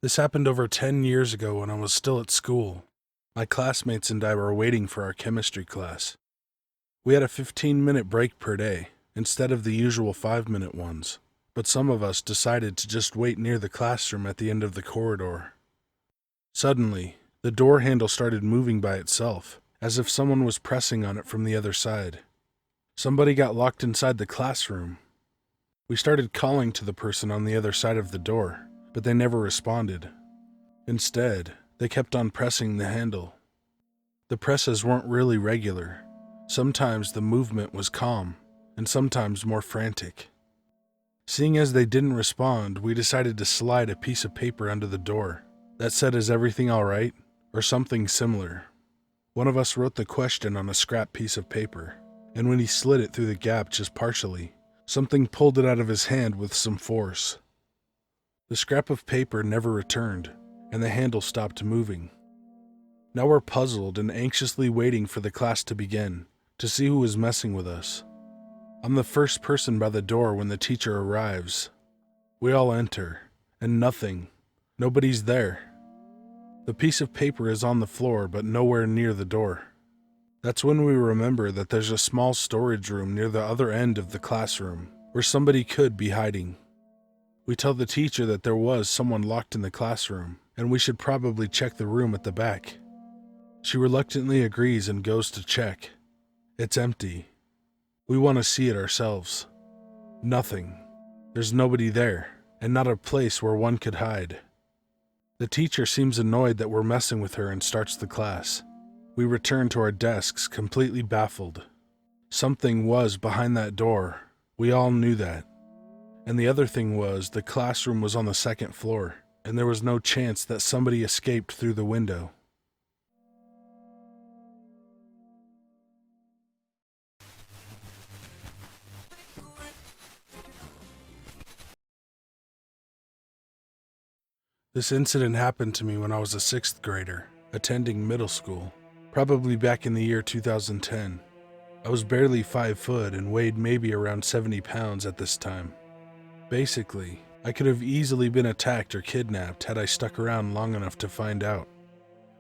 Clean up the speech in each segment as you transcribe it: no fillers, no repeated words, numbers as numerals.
This happened over 10 years ago when I was still at school. My classmates and I were waiting for our chemistry class. We had a 15-minute break per day, instead of the usual 5-minute ones, but some of us decided to just wait near the classroom at the end of the corridor. Suddenly, the door handle started moving by itself, as if someone was pressing on it from the other side. Somebody got locked inside the classroom. We started calling to the person on the other side of the door, but they never responded. Instead, they kept on pressing the handle. The presses weren't really regular. Sometimes the movement was calm, and sometimes more frantic. Seeing as they didn't respond, we decided to slide a piece of paper under the door that said, "Is everything all right?" or something similar. One of us wrote the question on a scrap piece of paper, and when he slid it through the gap just partially, something pulled it out of his hand with some force. The scrap of paper never returned, and the handle stopped moving. Now we're puzzled and anxiously waiting for the class to begin, to see who is messing with us. I'm the first person by the door when the teacher arrives. We all enter, and nobody's there. The piece of paper is on the floor, but nowhere near the door. That's when we remember that there's a small storage room near the other end of the classroom, where somebody could be hiding. We tell the teacher that there was someone locked in the classroom, and we should probably check the room at the back. She reluctantly agrees and goes to check. It's empty. We want to see it ourselves. Nothing. There's nobody there, and not a place where one could hide. The teacher seems annoyed that we're messing with her and starts the class. We return to our desks completely baffled. Something was behind that door. We all knew that. And the other thing was, the classroom was on the second floor, and there was no chance that somebody escaped through the window. This incident happened to me when I was a 6th grader, attending middle school, probably back in the year 2010. I was barely 5 foot and weighed maybe around 70 pounds at this time. Basically, I could have easily been attacked or kidnapped had I stuck around long enough to find out.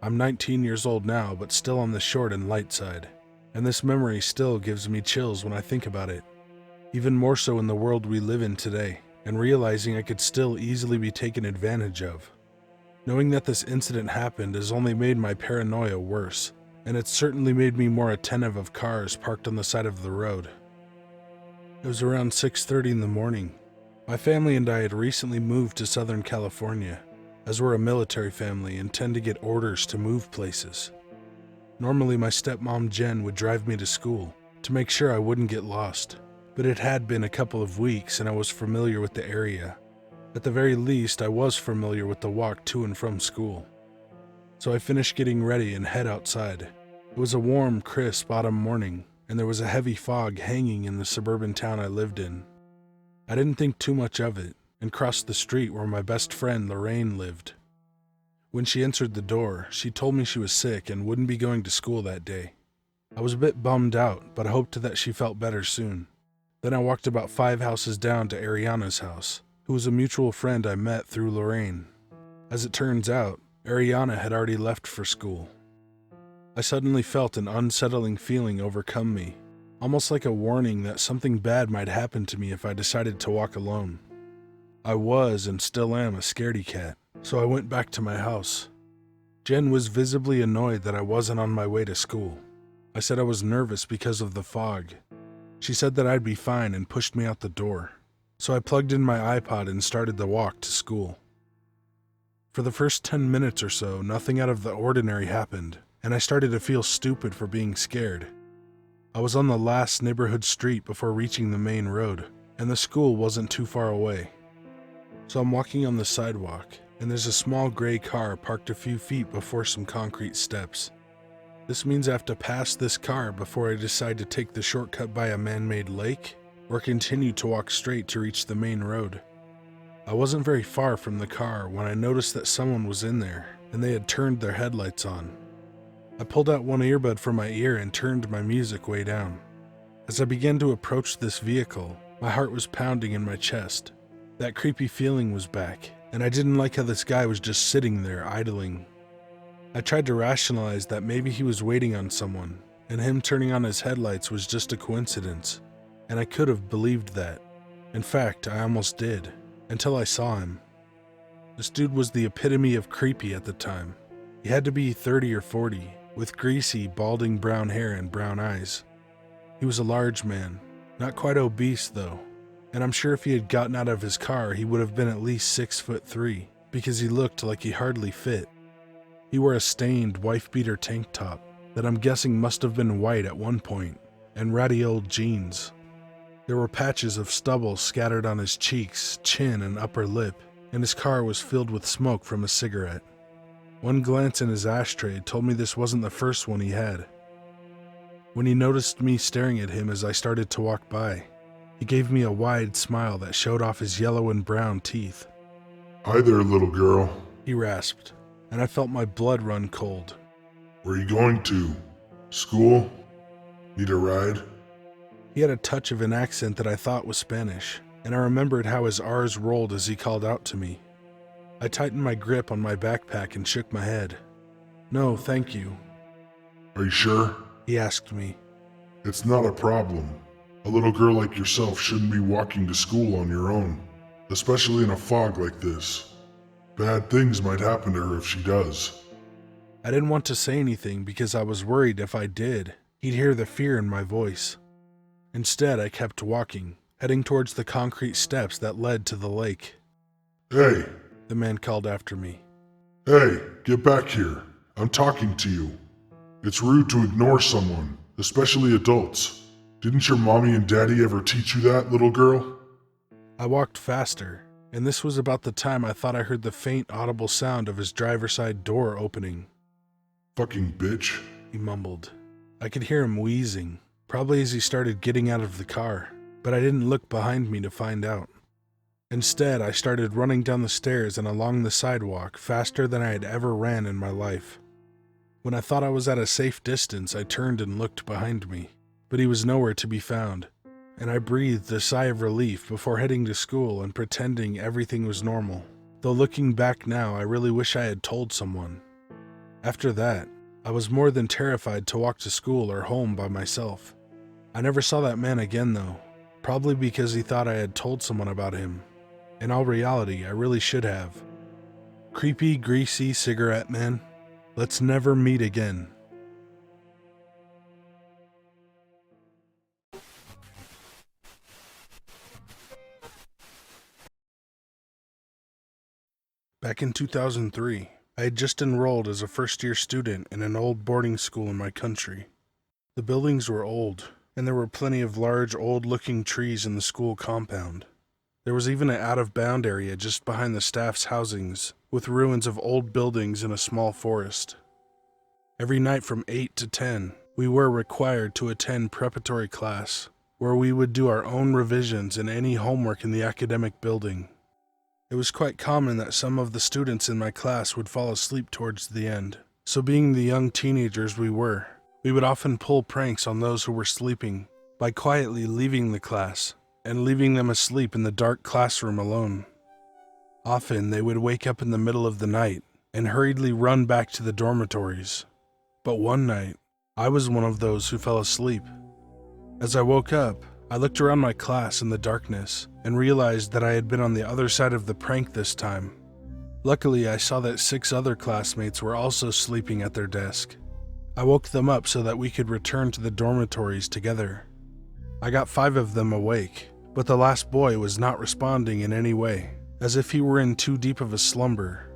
I'm 19 years old now, but still on the short and light side, and this memory still gives me chills when I think about it. Even more so in the world we live in today, and realizing I could still easily be taken advantage of. Knowing that this incident happened has only made my paranoia worse, and it's certainly made me more attentive of cars parked on the side of the road. It was around 6:30 in the morning. My family and I had recently moved to Southern California, as we're a military family and tend to get orders to move places. Normally my stepmom Jen would drive me to school to make sure I wouldn't get lost, but it had been a couple of weeks and I was familiar with the area. At the very least, I was familiar with the walk to and from school. So I finished getting ready and head outside. It was a warm, crisp autumn morning, and there was a heavy fog hanging in the suburban town I lived in. I didn't think too much of it, and crossed the street where my best friend Lorraine lived. When she answered the door, she told me she was sick and wouldn't be going to school that day. I was a bit bummed out, but I hoped that she felt better soon. Then I walked about 5 houses down to Ariana's house, who was a mutual friend I met through Lorraine. As it turns out, Ariana had already left for school. I suddenly felt an unsettling feeling overcome me, almost like a warning that something bad might happen to me if I decided to walk alone. I was and still am a scaredy cat, so I went back to my house. Jen was visibly annoyed that I wasn't on my way to school. I said I was nervous because of the fog. She said that I'd be fine and pushed me out the door, so I plugged in my iPod and started the walk to school. For the first 10 minutes or so, nothing out of the ordinary happened, and I started to feel stupid for being scared. I was on the last neighborhood street before reaching the main road, and the school wasn't too far away. So I'm walking on the sidewalk, and there's a small gray car parked a few feet before some concrete steps. This means I have to pass this car before I decide to take the shortcut by a man-made lake, or continue to walk straight to reach the main road. I wasn't very far from the car when I noticed that someone was in there, and they had turned their headlights on. I pulled out one earbud from my ear and turned my music way down. As I began to approach this vehicle, my heart was pounding in my chest. That creepy feeling was back, and I didn't like how this guy was just sitting there idling. I tried to rationalize that maybe he was waiting on someone, and him turning on his headlights was just a coincidence, and I could have believed that. In fact, I almost did, until I saw him. This dude was the epitome of creepy at the time. He had to be 30 or 40, with greasy, balding brown hair and brown eyes. He was a large man, not quite obese though, and I'm sure if he had gotten out of his car he would have been at least 6'3", because he looked like he hardly fit. He wore a stained wife-beater tank top that I'm guessing must have been white at one point, and ratty old jeans. There were patches of stubble scattered on his cheeks, chin, and upper lip, and his car was filled with smoke from a cigarette. One glance in his ashtray told me this wasn't the first one he had. When he noticed me staring at him as I started to walk by, he gave me a wide smile that showed off his yellow and brown teeth. "Hi there, little girl," he rasped, and I felt my blood run cold. "Where are you going to? School? Need a ride?" He had a touch of an accent that I thought was Spanish, and I remembered how his R's rolled as he called out to me. I tightened my grip on my backpack and shook my head. "No, thank you." "Are you sure?" he asked me. "It's not a problem. A little girl like yourself shouldn't be walking to school on your own, especially in a fog like this. Bad things might happen to her if she does." I didn't want to say anything because I was worried if I did, he'd hear the fear in my voice. Instead, I kept walking, heading towards the concrete steps that led to the lake. "Hey!" the man called after me. "Hey, get back here. I'm talking to you. It's rude to ignore someone, especially adults. Didn't your mommy and daddy ever teach you that, little girl?" I walked faster, and this was about the time I thought I heard the faint audible sound of his driver's side door opening. "Fucking bitch," he mumbled. I could hear him wheezing, probably as he started getting out of the car, but I didn't look behind me to find out. Instead, I started running down the stairs and along the sidewalk faster than I had ever ran in my life. When I thought I was at a safe distance, I turned and looked behind me, but he was nowhere to be found, and I breathed a sigh of relief before heading to school and pretending everything was normal. Though looking back now, I really wish I had told someone. After that, I was more than terrified to walk to school or home by myself. I never saw that man again though, probably because he thought I had told someone about him. In all reality, I really should have. Creepy, greasy cigarette man, let's never meet again. Back in 2003, I had just enrolled as a first-year student in an old boarding school in my country. The buildings were old, and there were plenty of large, old-looking trees in the school compound. There was even an out-of-bound area just behind the staff's housings, with ruins of old buildings in a small forest. Every night from 8 to 10, we were required to attend preparatory class, where we would do our own revisions and any homework in the academic building. It was quite common that some of the students in my class would fall asleep towards the end, so being the young teenagers we were, we would often pull pranks on those who were sleeping by quietly leaving the class and leaving them asleep in the dark classroom alone. Often they would wake up in the middle of the night and hurriedly run back to the dormitories. But one night, I was one of those who fell asleep. As I woke up, I looked around my class in the darkness and realized that I had been on the other side of the prank this time. Luckily, I saw that 6 other classmates were also sleeping at their desk. I woke them up so that we could return to the dormitories together. I got 5 of them awake, but the last boy was not responding in any way, as if he were in too deep of a slumber.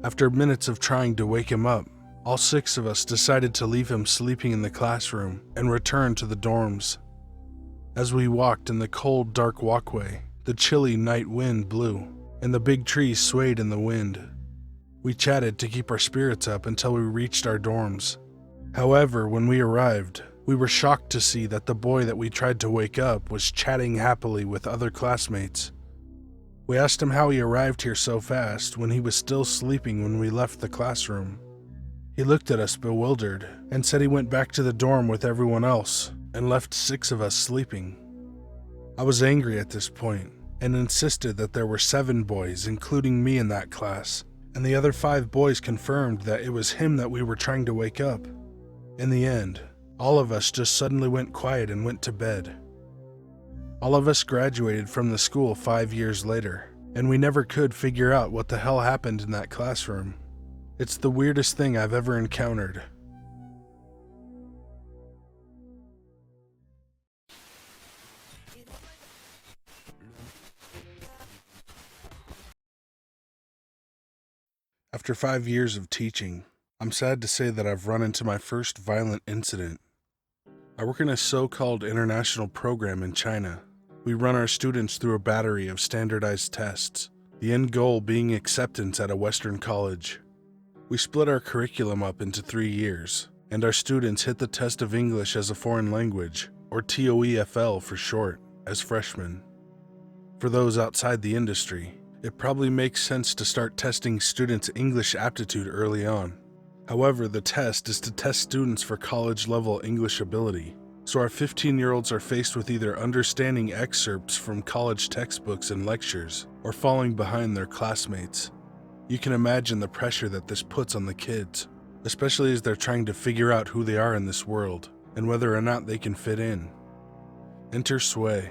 After minutes of trying to wake him up, all 6 of us decided to leave him sleeping in the classroom and return to the dorms. As we walked in the cold, dark walkway, the chilly night wind blew, and the big trees swayed in the wind. We chatted to keep our spirits up until we reached our dorms. However, when we arrived, we were shocked to see that the boy that we tried to wake up was chatting happily with other classmates. We asked him how he arrived here so fast when he was still sleeping when we left the classroom. He looked at us bewildered and said he went back to the dorm with everyone else and left 6 of us sleeping. I was angry at this point, and insisted that there were 7 boys, including me, in that class, and the other 5 boys confirmed that it was him that we were trying to wake up. In the end, all of us just suddenly went quiet and went to bed. All of us graduated from the school 5 years later, and we never could figure out what the hell happened in that classroom. It's the weirdest thing I've ever encountered. After 5 years of teaching, I'm sad to say that I've run into my first violent incident. I work in a so-called international program in China. We run our students through a battery of standardized tests, the end goal being acceptance at a Western college. We split our curriculum up into 3 years, and our students hit the test of English as a foreign language, or TOEFL for short, as freshmen. For those outside the industry, it probably makes sense to start testing students' English aptitude early on. However, the test is to test students for college-level English ability, so our 15-year-olds are faced with either understanding excerpts from college textbooks and lectures, or falling behind their classmates. You can imagine the pressure that this puts on the kids, especially as they're trying to figure out who they are in this world, and whether or not they can fit in. Enter Sui.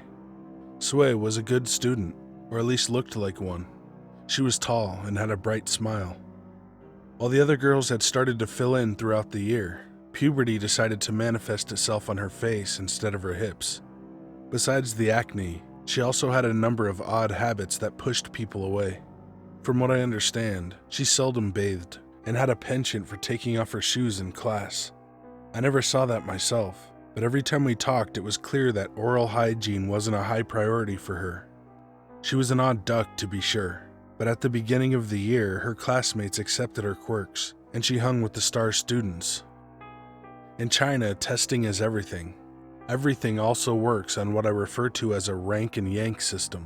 Sui was a good student, or at least looked like one. She was tall and had a bright smile. While the other girls had started to fill in throughout the year, puberty decided to manifest itself on her face instead of her hips. Besides the acne, she also had a number of odd habits that pushed people away. From what I understand, she seldom bathed and had a penchant for taking off her shoes in class. I never saw that myself, but every time we talked, it was clear that oral hygiene wasn't a high priority for her. She was an odd duck, to be sure, but at the beginning of the year, her classmates accepted her quirks, and she hung with the star students. In China, testing is everything. Everything also works on what I refer to as a rank and yank system.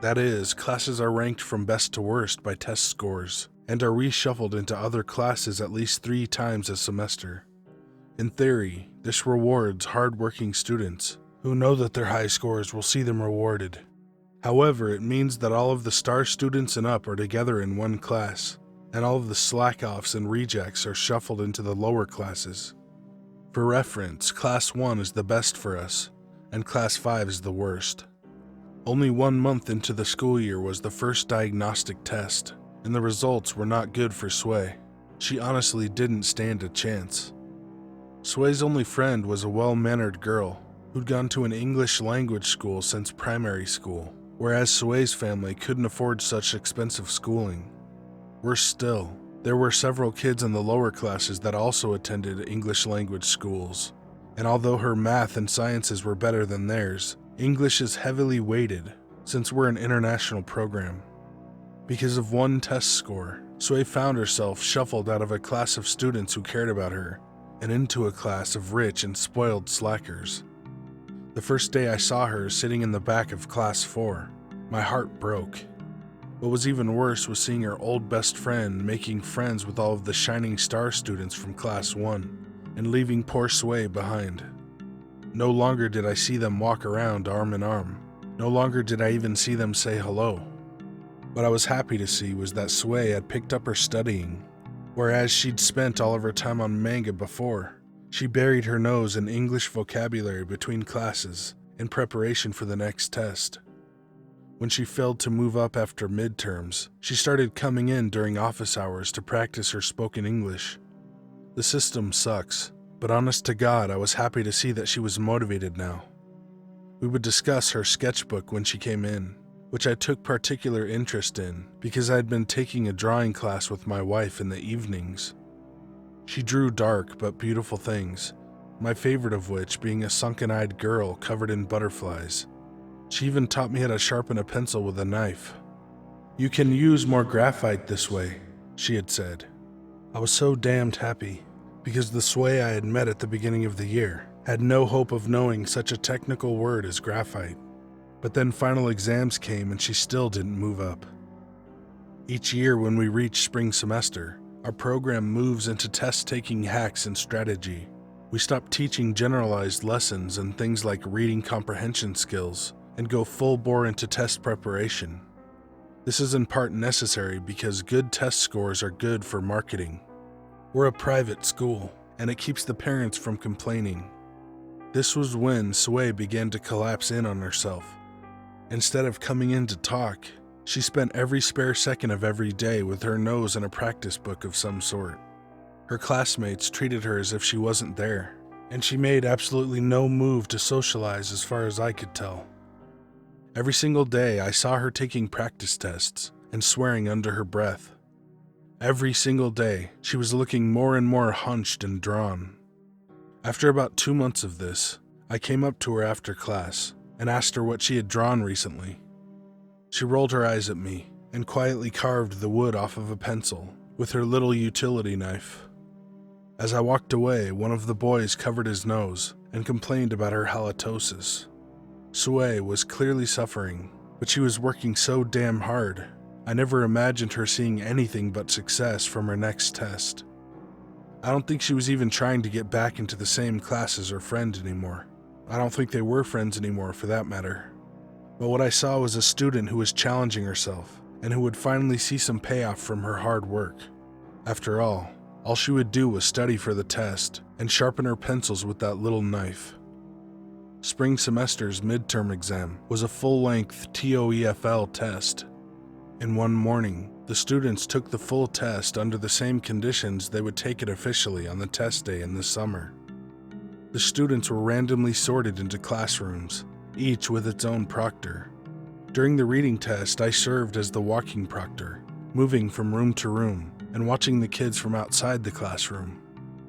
That is, classes are ranked from best to worst by test scores, and are reshuffled into other classes at least 3 times a semester. In theory, this rewards hard-working students, who know that their high scores will see them rewarded. However, it means that all of the star students and up are together in one class, and all of the slack-offs and rejects are shuffled into the lower classes. For reference, Class 1 is the best for us, and Class 5 is the worst. Only 1 month into the school year was the first diagnostic test, and the results were not good for Sui. She honestly didn't stand a chance. Sui's only friend was a well-mannered girl who'd gone to an English language school since primary school, whereas Sui's family couldn't afford such expensive schooling. Worse still, there were several kids in the lower classes that also attended English language schools, and although her math and sciences were better than theirs, English is heavily weighted since we're an international program. Because of one test score, Sui found herself shuffled out of a class of students who cared about her and into a class of rich and spoiled slackers. The first day I saw her sitting in the back of Class 4, my heart broke. What was even worse was seeing her old best friend making friends with all of the shining star students from Class 1 and leaving poor Sui behind. No longer did I see them walk around arm in arm. No longer did I even see them say hello. What I was happy to see was that Sui had picked up her studying. Whereas she'd spent all of her time on manga before, she buried her nose in English vocabulary between classes in preparation for the next test. When she failed to move up after midterms, she started coming in during office hours to practice her spoken English. The system sucks, but honest to God, I was happy to see that she was motivated now. We would discuss her sketchbook when she came in, which I took particular interest in because I had been taking a drawing class with my wife in the evenings. She drew dark but beautiful things, my favorite of which being a sunken-eyed girl covered in butterflies. She even taught me how to sharpen a pencil with a knife. "You can use more graphite this way," she had said. I was so damned happy, because the Sui I had met at the beginning of the year had no hope of knowing such a technical word as graphite. But then final exams came and she still didn't move up. Each year when we reach spring semester, our program moves into test-taking hacks and strategy. We stop teaching generalized lessons and things like reading comprehension skills and go full bore into test preparation. This is in part necessary because good test scores are good for marketing. We're a private school, and it keeps the parents from complaining. This was when Sway began to collapse in on herself. Instead of coming in to talk, she spent every spare second of every day with her nose in a practice book of some sort. Her classmates treated her as if she wasn't there, and she made absolutely no move to socialize as far as I could tell. Every single day I saw her taking practice tests and swearing under her breath. Every single day she was looking more and more hunched and drawn. After about 2 months of this, I came up to her after class and asked her what she had drawn recently. She rolled her eyes at me and quietly carved the wood off of a pencil with her little utility knife. As I walked away, one of the boys covered his nose and complained about her halitosis. Sway was clearly suffering, but she was working so damn hard. I never imagined her seeing anything but success from her next test. I don't think she was even trying to get back into the same class as her friend anymore. I don't think they were friends anymore, for that matter. But what I saw was a student who was challenging herself and who would finally see some payoff from her hard work. After all she would do was study for the test and sharpen her pencils with that little knife. Spring semester's midterm exam was a full-length TOEFL test. In one morning, the students took the full test under the same conditions they would take it officially on the test day in the summer. The students were randomly sorted into classrooms, each with its own proctor. During the reading test, I served as the walking proctor, moving from room to room and watching the kids from outside the classroom.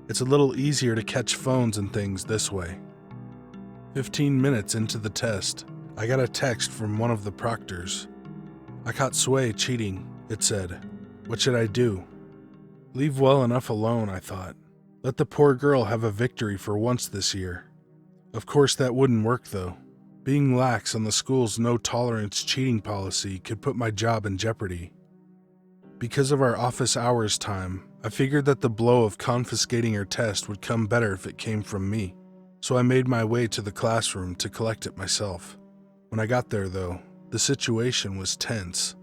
It's a little easier to catch phones and things this way. 15 minutes into the test, I got a text from one of the proctors. I caught Sway cheating, it said. What should I do? Leave well enough alone, I thought. Let the poor girl have a victory for once this year. Of course that wouldn't work though. Being lax on the school's no-tolerance cheating policy could put my job in jeopardy. Because of our office hours time, I figured that the blow of confiscating her test would come better if it came from me. So I made my way to the classroom to collect it myself. When I got there though, the situation was tense.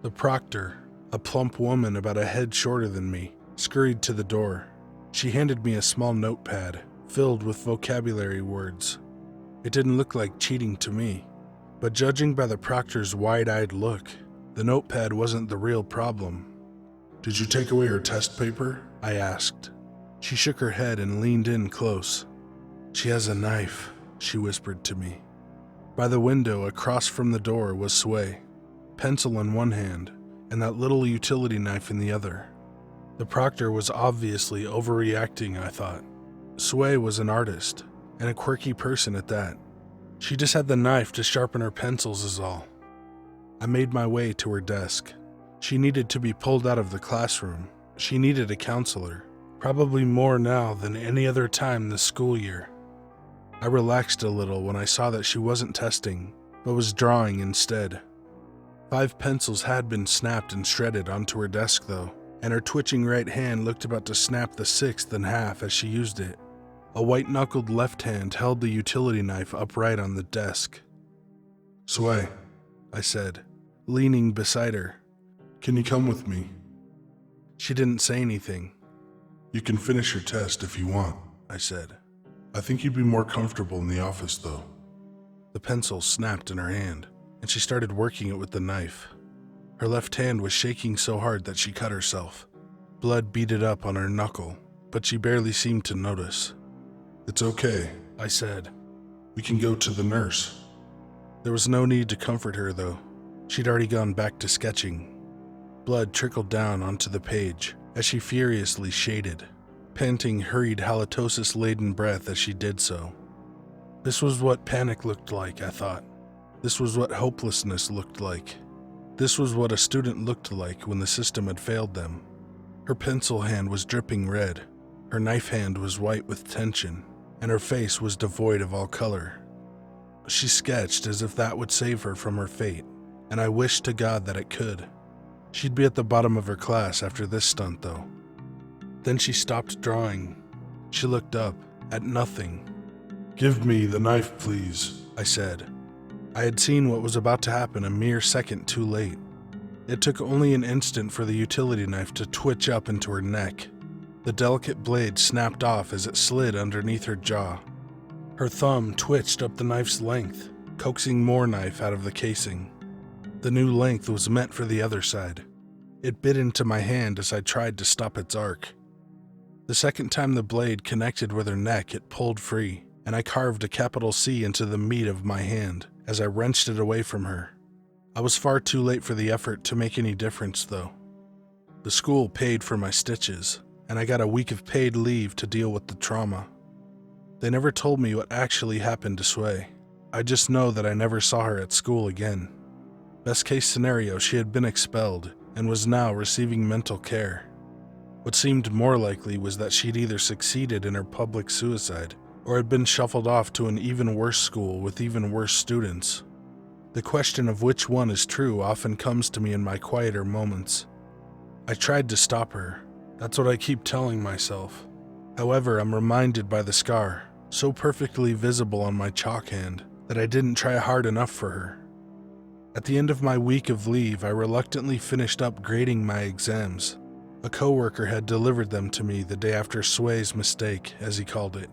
The proctor, a plump woman about a head shorter than me, scurried to the door. She handed me a small notepad filled with vocabulary words. It didn't look like cheating to me, but judging by the proctor's wide-eyed look, the notepad wasn't the real problem. Did you take away her test paper? I asked. She shook her head and leaned in close. She has a knife, she whispered to me. By the window across from the door was Sway, pencil in one hand and that little utility knife in the other. The proctor was obviously overreacting, I thought. Sway was an artist, and a quirky person at that. She just had the knife to sharpen her pencils is all. I made my way to her desk. She needed to be pulled out of the classroom. She needed a counselor, probably more now than any other time this school year. I relaxed a little when I saw that she wasn't testing, but was drawing instead. 5 pencils had been snapped and shredded onto her desk though, and her twitching right hand looked about to snap the 6th in half as she used it. A white-knuckled left hand held the utility knife upright on the desk. Sway, I said, leaning beside her. Can you come with me? She didn't say anything. You can finish your test if you want, I said. I think you'd be more comfortable in the office though. The pencil snapped in her hand, and she started working it with the knife. Her left hand was shaking so hard that she cut herself. Blood beaded up on her knuckle, but she barely seemed to notice. It's okay, I said. We can go to the nurse. There was no need to comfort her though. She'd already gone back to sketching. Blood trickled down onto the page as she furiously shaded, panting hurried halitosis-laden breath as she did so. This was what panic looked like, I thought. This was what hopelessness looked like. This was what a student looked like when the system had failed them. Her pencil hand was dripping red. Her knife hand was white with tension, and her face was devoid of all color. She sketched as if that would save her from her fate, and I wished to God that it could. She'd be at the bottom of her class after this stunt, though. Then she stopped drawing. She looked up, at nothing. Give me the knife, please, I said. I had seen what was about to happen a mere second too late. It took only an instant for the utility knife to twitch up into her neck. The delicate blade snapped off as it slid underneath her jaw. Her thumb twitched up the knife's length, coaxing more knife out of the casing. The new length was meant for the other side. It bit into my hand as I tried to stop its arc. The second time the blade connected with her neck, it pulled free, and I carved a capital C into the meat of my hand as I wrenched it away from her. I was far too late for the effort to make any difference, though. The school paid for my stitches, and I got a week of paid leave to deal with the trauma. They never told me what actually happened to Sway. I just know that I never saw her at school again. Best case scenario, she had been expelled and was now receiving mental care. What seemed more likely was that she'd either succeeded in her public suicide or had been shuffled off to an even worse school with even worse students. The question of which one is true often comes to me in my quieter moments. I tried to stop her. That's what I keep telling myself. However, I'm reminded by the scar, so perfectly visible on my chalk hand, that I didn't try hard enough for her. At the end of my week of leave, I reluctantly finished up grading my exams. A coworker had delivered them to me the day after Sway's mistake, as he called it.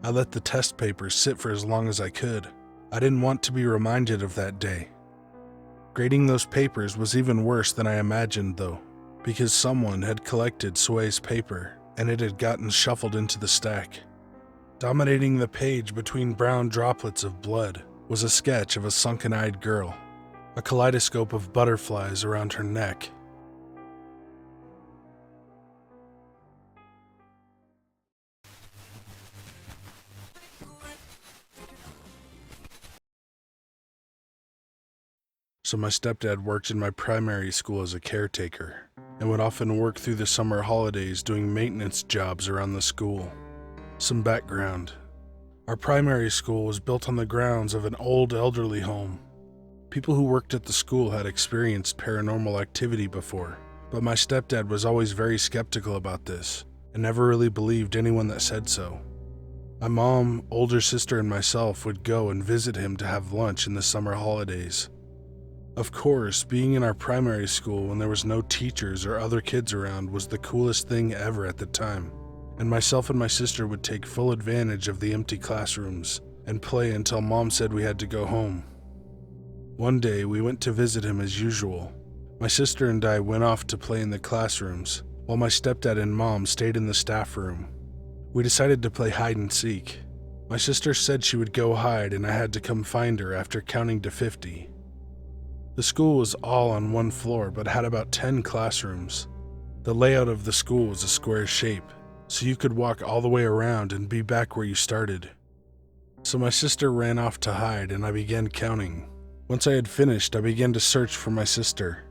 I let the test papers sit for as long as I could. I didn't want to be reminded of that day. Grading those papers was even worse than I imagined, though, because someone had collected Sway's paper and it had gotten shuffled into the stack. Dominating the page between brown droplets of blood was a sketch of a sunken-eyed girl, a kaleidoscope of butterflies around her neck. So my stepdad worked in my primary school as a caretaker and would often work through the summer holidays doing maintenance jobs around the school. Some background. Our primary school was built on the grounds of an old elderly home. People who worked at the school had experienced paranormal activity before, but my stepdad was always very skeptical about this and never really believed anyone that said so. My mom, older sister, and myself would go and visit him to have lunch in the summer holidays. Of course, being in our primary school when there was no teachers or other kids around was the coolest thing ever at the time, and myself and my sister would take full advantage of the empty classrooms and play until Mom said we had to go home. One day, we went to visit him as usual. My sister and I went off to play in the classrooms, while my stepdad and Mom stayed in the staff room. We decided to play hide and seek. My sister said she would go hide and I had to come find her after counting to 50. The school was all on one floor but had about 10 classrooms. The layout of the school was a square shape, so you could walk all the way around and be back where you started. So my sister ran off to hide and I began counting. Once I had finished, I began to search for my sister.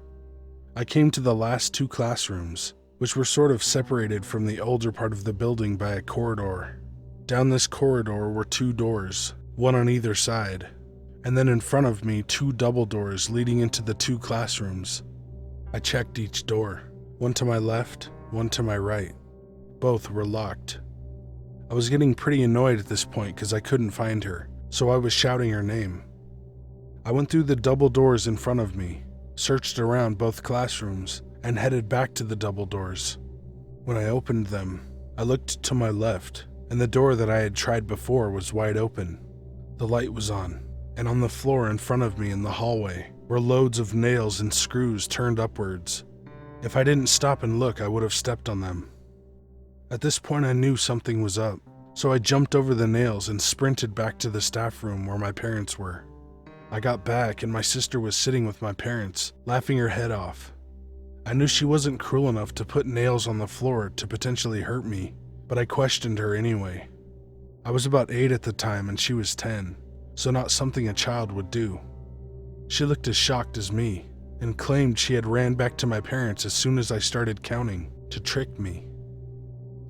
I came to the last 2 classrooms, which were sort of separated from the older part of the building by a corridor. Down this corridor were 2 doors, one on either side, and then in front of me 2 double doors leading into the 2 classrooms. I checked each door, one to my left, one to my right. Both were locked. I was getting pretty annoyed at this point because I couldn't find her, so I was shouting her name. I went through the double doors in front of me, searched around both classrooms, and headed back to the double doors. When I opened them, I looked to my left, and the door that I had tried before was wide open. The light was on, and on the floor in front of me in the hallway were loads of nails and screws turned upwards. If I didn't stop and look, I would have stepped on them. At this point, I knew something was up, so I jumped over the nails and sprinted back to the staff room where my parents were. I got back, and my sister was sitting with my parents, laughing her head off. I knew she wasn't cruel enough to put nails on the floor to potentially hurt me, but I questioned her anyway. I was about 8 at the time and she was 10. So not something a child would do. She looked as shocked as me and claimed she had ran back to my parents as soon as I started counting to trick me.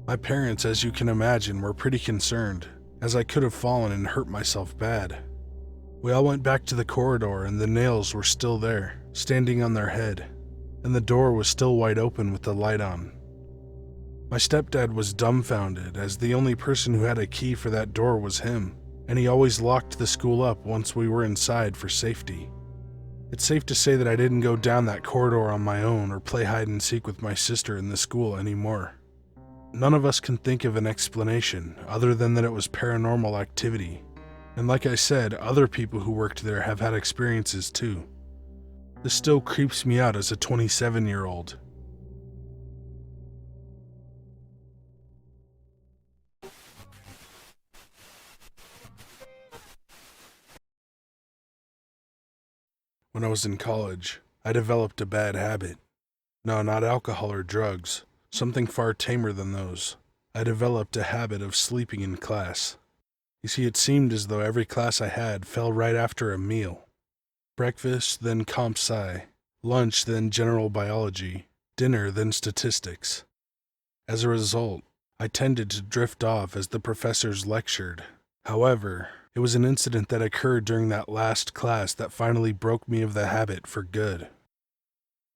My parents, as you can imagine, were pretty concerned, as I could have fallen and hurt myself bad. We all went back to the corridor and the nails were still there, standing on their head, and the door was still wide open with the light on. My stepdad was dumbfounded as the only person who had a key for that door was him. and he always locked the school up once we were inside for safety. It's safe to say that I didn't go down that corridor on my own or play hide and seek with my sister in the school anymore. None of us can think of an explanation other than that it was paranormal activity. And like I said, other people who worked there have had experiences too. This still creeps me out as a 27-year-old. When I was in college, I developed a bad habit. No, not alcohol or drugs. Something far tamer than those. I developed a habit of sleeping in class. You see, it seemed as though every class I had fell right after a meal. Breakfast, then comp sci. Lunch, then general biology. Dinner, then statistics. As a result, I tended to drift off as the professors lectured. However, it was an incident that occurred during that last class that finally broke me of the habit for good.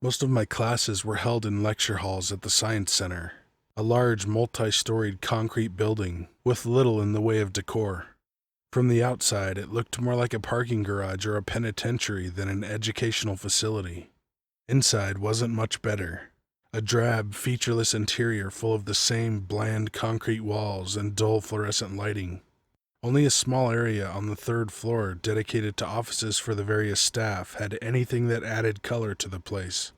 Most of my classes were held in lecture halls at the Science Center, a large multi-storied concrete building with little in the way of decor. From the outside, it looked more like a parking garage or a penitentiary than an educational facility. Inside wasn't much better. A drab, featureless interior full of the same bland concrete walls and dull fluorescent lighting. Only a small area on the third floor dedicated to offices for the various staff had anything that added color to the place.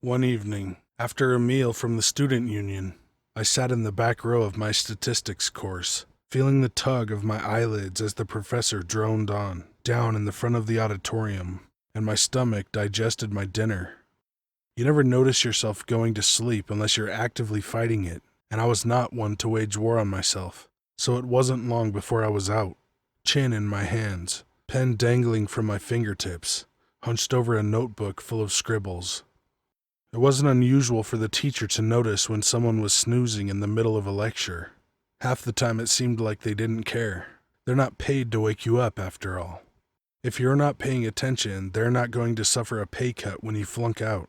One evening, after a meal from the student union, I sat in the back row of my statistics course, feeling the tug of my eyelids as the professor droned on, down in the front of the auditorium, and my stomach digested my dinner. You never notice yourself going to sleep unless you're actively fighting it, and I was not one to wage war on myself. So it wasn't long before I was out, chin in my hands, pen dangling from my fingertips, hunched over a notebook full of scribbles. It wasn't unusual for the teacher to notice when someone was snoozing in the middle of a lecture. Half the time it seemed like they didn't care. They're not paid to wake you up, after all. If you're not paying attention, they're not going to suffer a pay cut when you flunk out.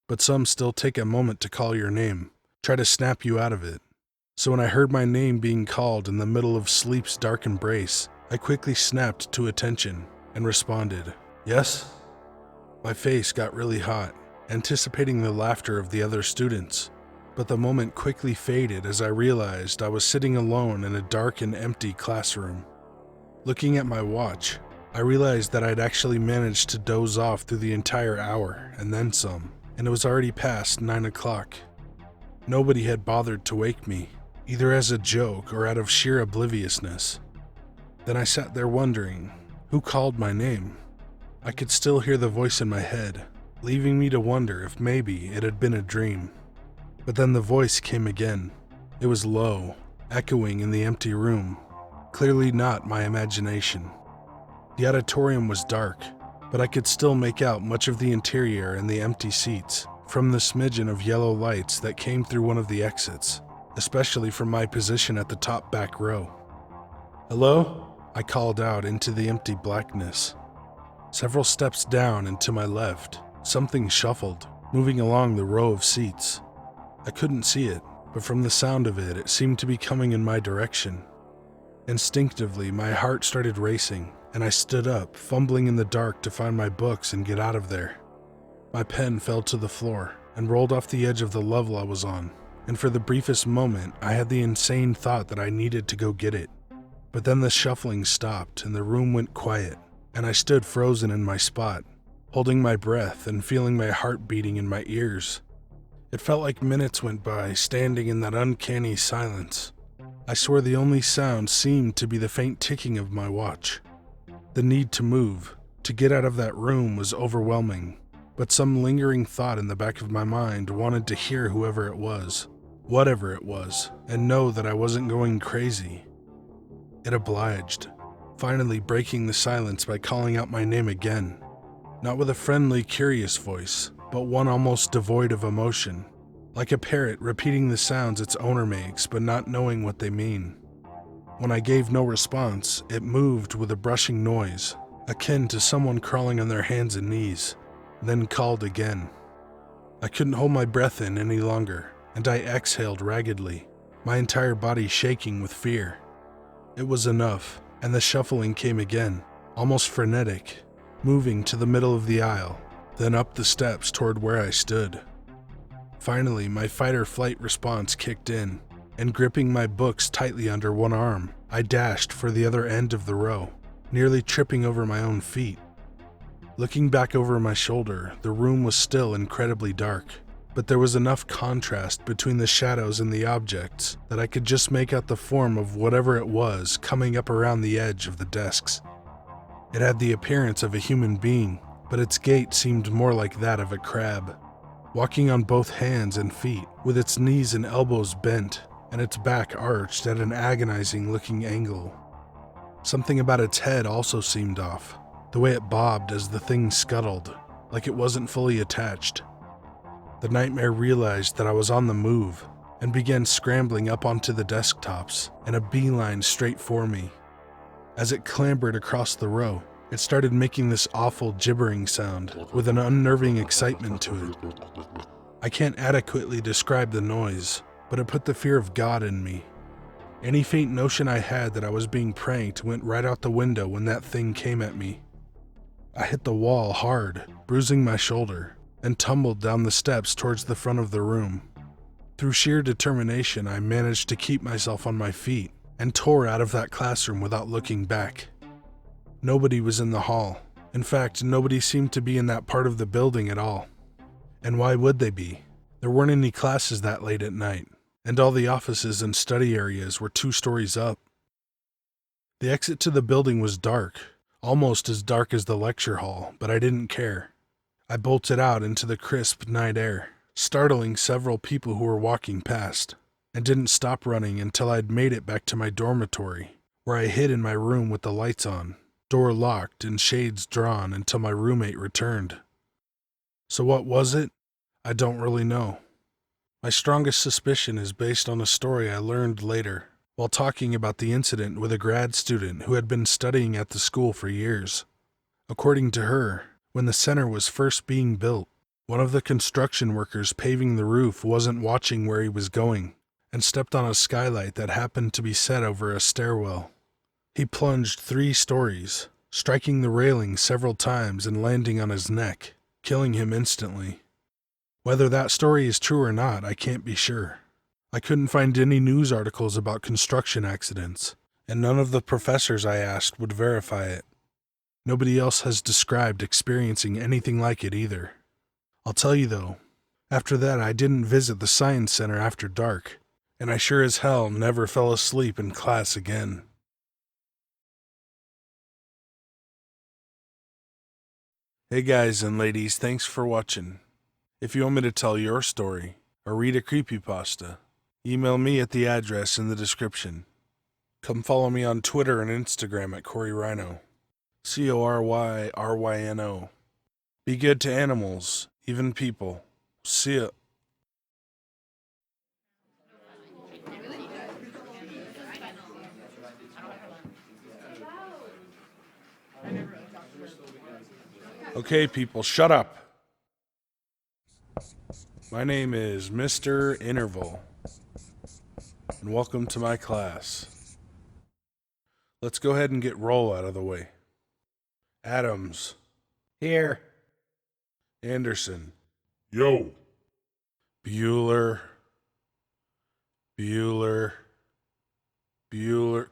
But some still take a moment to call your name, try to snap you out of it. So when I heard my name being called in the middle of sleep's dark embrace, I quickly snapped to attention and responded, "Yes?" My face got really hot, anticipating the laughter of the other students, but the moment quickly faded as I realized I was sitting alone in a dark and empty classroom. Looking at my watch, I realized that I'd actually managed to doze off through the entire hour and then some, and it was already past 9 o'clock. Nobody had bothered to wake me, either as a joke or out of sheer obliviousness. Then I sat there wondering, who called my name? I could still hear the voice in my head, leaving me to wonder if maybe it had been a dream. But then the voice came again. It was low, echoing in the empty room, clearly not my imagination. The auditorium was dark, but I could still make out much of the interior and the empty seats from the smidgen of yellow lights that came through one of the exits, especially from my position at the top back row. "Hello?" I called out into the empty blackness. Several steps down and to my left, something shuffled, moving along the row of seats. I couldn't see it, but from the sound of it, it seemed to be coming in my direction. Instinctively, my heart started racing, and I stood up, fumbling in the dark to find my books and get out of there. My pen fell to the floor and rolled off the edge of the level I was on, and for the briefest moment, I had the insane thought that I needed to go get it. But then the shuffling stopped and the room went quiet, and I stood frozen in my spot, holding my breath and feeling my heart beating in my ears. It felt like minutes went by, standing in that uncanny silence. I swear the only sound seemed to be the faint ticking of my watch. The need to move, to get out of that room was overwhelming, but some lingering thought in the back of my mind wanted to hear whoever it was, whatever it was, and know that I wasn't going crazy. It obliged, finally breaking the silence by calling out my name again, not with a friendly, curious voice, but one almost devoid of emotion, like a parrot repeating the sounds its owner makes but not knowing what they mean. When I gave no response, it moved with a brushing noise, akin to someone crawling on their hands and knees, then called again. I couldn't hold my breath in any longer, and I exhaled raggedly, my entire body shaking with fear. It was enough, and the shuffling came again, almost frenetic, moving to the middle of the aisle, then up the steps toward where I stood. Finally, my fight-or-flight response kicked in, and gripping my books tightly under one arm, I dashed for the other end of the row, nearly tripping over my own feet. Looking back over my shoulder, the room was still incredibly dark, but there was enough contrast between the shadows and the objects that I could just make out the form of whatever it was coming up around the edge of the desks. It had the appearance of a human being, but its gait seemed more like that of a crab, walking on both hands and feet, with its knees and elbows bent, and its back arched at an agonizing-looking angle. Something about its head also seemed off, the way it bobbed as the thing scuttled, like it wasn't fully attached. The nightmare realized that I was on the move, and began scrambling up onto the desktops in a beeline straight for me. As it clambered across the row, it started making this awful gibbering sound with an unnerving excitement to it. I can't adequately describe the noise, but it put the fear of God in me. Any faint notion I had that I was being pranked went right out the window when that thing came at me. I hit the wall hard, bruising my shoulder, and tumbled down the steps towards the front of the room. Through sheer determination, I managed to keep myself on my feet and tore out of that classroom without looking back. Nobody was in the hall. In fact, nobody seemed to be in that part of the building at all. And why would they be? There weren't any classes that late at night, and all the offices and study areas were 2 stories up. The exit to the building was dark, almost as dark as the lecture hall, but I didn't care. I bolted out into the crisp night air, startling several people who were walking past, and didn't stop running until I'd made it back to my dormitory, where I hid in my room with the lights on, door locked and shades drawn until my roommate returned. So what was it? I don't really know. My strongest suspicion is based on a story I learned later, while talking about the incident with a grad student who had been studying at the school for years. According to her, when the center was first being built, one of the construction workers paving the roof wasn't watching where he was going, and stepped on a skylight that happened to be set over a stairwell. He plunged 3 stories, striking the railing several times and landing on his neck, killing him instantly. Whether that story is true or not, I can't be sure. I couldn't find any news articles about construction accidents, and none of the professors I asked would verify it. Nobody else has described experiencing anything like it either. I'll tell you though, after that I didn't visit the science center after dark, and I sure as hell never fell asleep in class again. Hey guys and ladies, thanks for watching. If you want me to tell your story, or read a creepypasta, email me at the address in the description. Come follow me on Twitter and Instagram at CoreyRhino. CORYRYNO. Be good to animals, even people. See ya. Okay, people, shut up. My name is Mr. Interval, and welcome to my class. Let's go ahead and get roll out of the way. Adams. Here. Anderson. Yo, Bueller.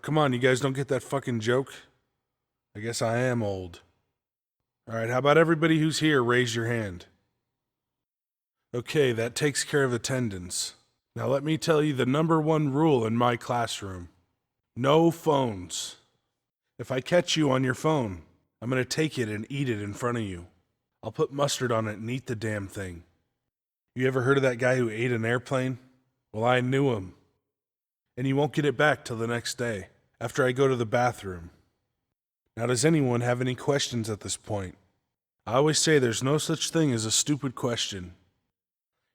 Come on, you guys don't get that fucking joke? I guess I am old. Alright, how about everybody who's here raise your hand? Okay, that takes care of attendance. Now let me tell you the #1 rule in my classroom. No phones. If I catch you on your phone, I'm gonna take it and eat it in front of you. I'll put mustard on it and eat the damn thing. You ever heard of that guy who ate an airplane? Well, I knew him. And you won't get it back till the next day, after I go to the bathroom. Now, does anyone have any questions at this point? I always say there's no such thing as a stupid question.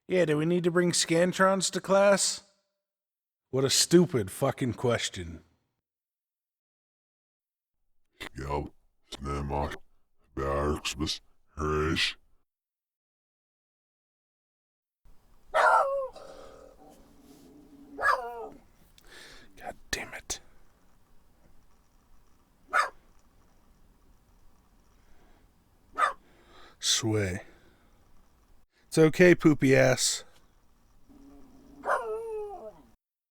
Yeah, do we need to bring Scantrons to class? What a stupid fucking question. Skit, Snema, Bergsbus, Rish. God damn it. sway. It's okay, poopy ass.